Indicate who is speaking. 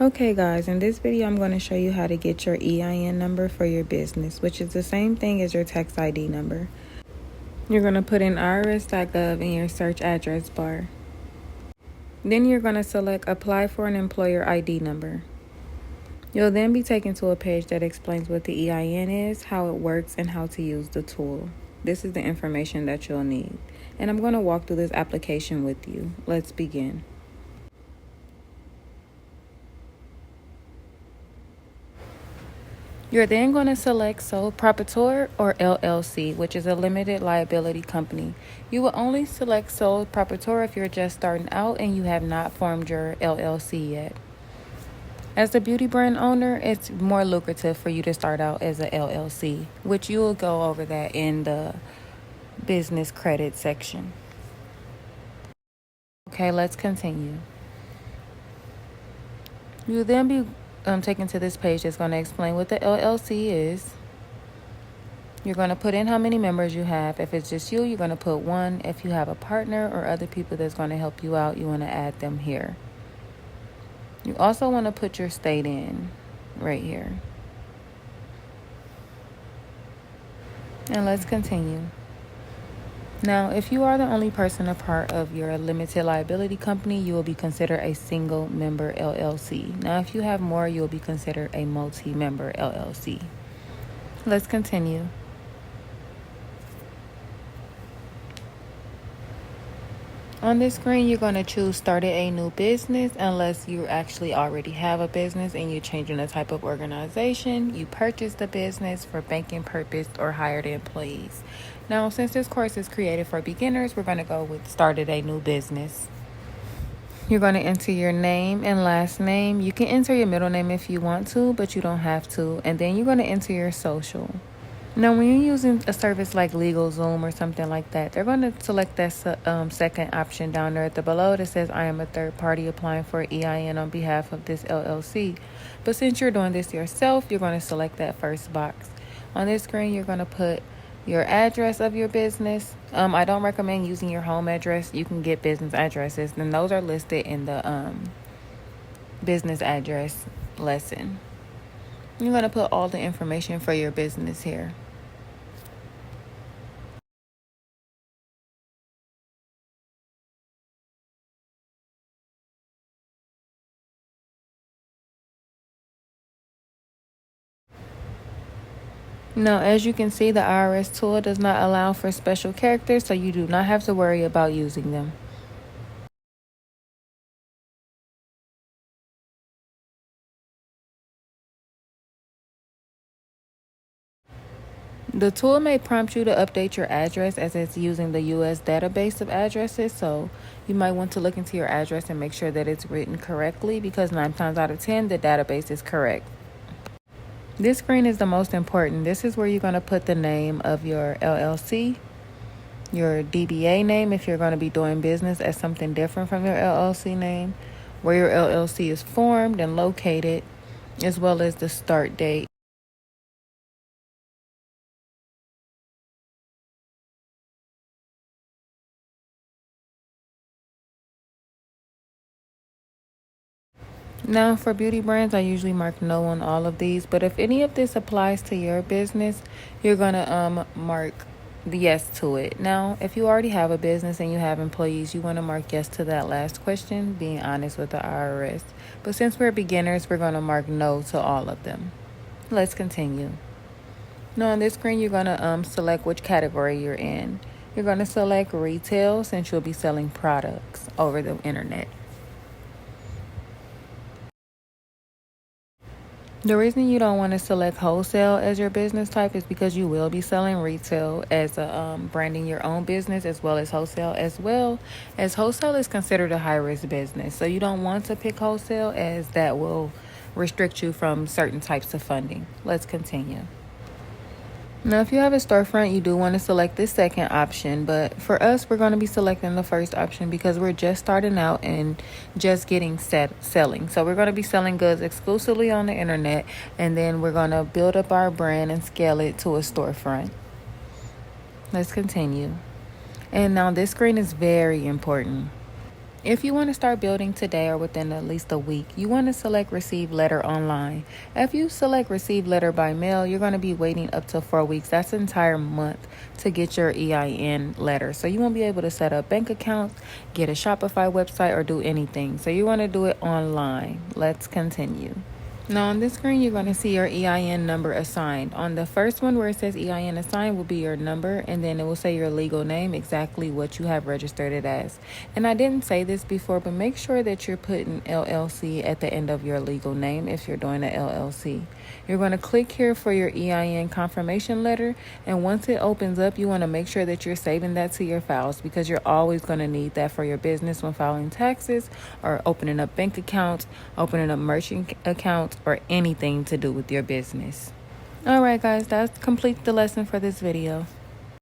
Speaker 1: Okay guys, in this video I'm going to show you how to get your EIN number for your business, which is the same thing as your tax ID number. You're going to put in irs.gov in your search address bar. Then you're going to select apply for an employer ID number. You'll then be taken to a page that explains what the EIN is, how it works, and how to use the tool. This is the information that you'll need. And I'm going to walk through this application with you. Let's begin. You're then going to select sole proprietor or LLC, which is a limited liability company. You will only select sole proprietor if you're just starting out and you have not formed your LLC yet. As a beauty brand owner, it's more lucrative for you to start out as a LLC, which you will go over that in the business credit section. Okay, let's continue. You'll then be taken to this page that's going to explain what the LLC is. You're going to put in how many members you have. If it's just you, you're going to put 1. If you have a partner or other people that's going to help you out, you want to add them here. You also want to put your state in right here. And let's continue. Now, if you are the only person a part of your limited liability company, you will be considered a single member LLC. Now, if you have more, you will be considered a multi-member LLC. Let's continue. On this screen, you're going to choose started a new business unless you actually already have a business and you're changing the type of organization. You purchased the business for banking purpose or hired employees. Now, since this course is created for beginners, we're going to go with started a new business. You're going to enter your name and last name. You can enter your middle name if you want to, but you don't have to. And then you're going to enter your social. Now, when you're using a service like LegalZoom or something like that, they're going to select that second option down there at the below that says, I am a third party applying for EIN on behalf of this LLC. But since you're doing this yourself, you're going to select that first box. On this screen, you're going to put your address of your business. I don't recommend using your home address. You can get business addresses, and those are listed in the business address lesson. You're going to put all the information for your business here. Now, as you can see, the IRS tool does not allow for special characters, so you do not have to worry about using them. The tool may prompt you to update your address as it's using the U.S. database of addresses, so you might want to look into your address and make sure that it's written correctly because 9 times out of 10, the database is correct. This screen is the most important. This is where you're going to put the name of your LLC, your DBA name if you're going to be doing business as something different from your LLC name, where your LLC is formed and located, as well as the start date. Now, for beauty brands, I usually mark no on all of these, but if any of this applies to your business, you're going to mark the yes to it. Now, if you already have a business and you have employees, you want to mark yes to that last question, being honest with the IRS. But since we're beginners, we're going to mark no to all of them. Let's continue. Now, on this screen, you're going to select which category you're in. You're going to select retail since you'll be selling products over the internet. The reason you don't want to select wholesale as your business type is because you will be selling retail as a branding your own business as well as wholesale wholesale is considered a high-risk business. So you don't want to pick wholesale as that will restrict you from certain types of funding. Let's continue. Now, if you have a storefront, you do want to select this second option, but for us, we're going to be selecting the first option because we're just starting out and just getting selling. So we're going to be selling goods exclusively on the internet, and then we're going to build up our brand and scale it to a storefront. Let's continue. And now this screen is very important. If you want to start building today or within at least a week, you want to select Receive Letter online. If you select Receive Letter by mail, you're going to be waiting up to 4 weeks. That's an entire month to get your EIN letter. So you won't be able to set up bank accounts, get a Shopify website, or do anything. So you want to do it online. Let's continue. Now on this screen, you're going to see your EIN number assigned. On the first one where it says EIN assigned will be your number, and then it will say your legal name, exactly what you have registered it as. And I didn't say this before, but make sure that you're putting LLC at the end of your legal name if you're doing an LLC. You're going to click here for your EIN confirmation letter, and once it opens up, you want to make sure that you're saving that to your files because you're always going to need that for your business when filing taxes or opening up bank accounts, opening up merchant accounts, or anything to do with your business. All right, guys, that completes the lesson for this video.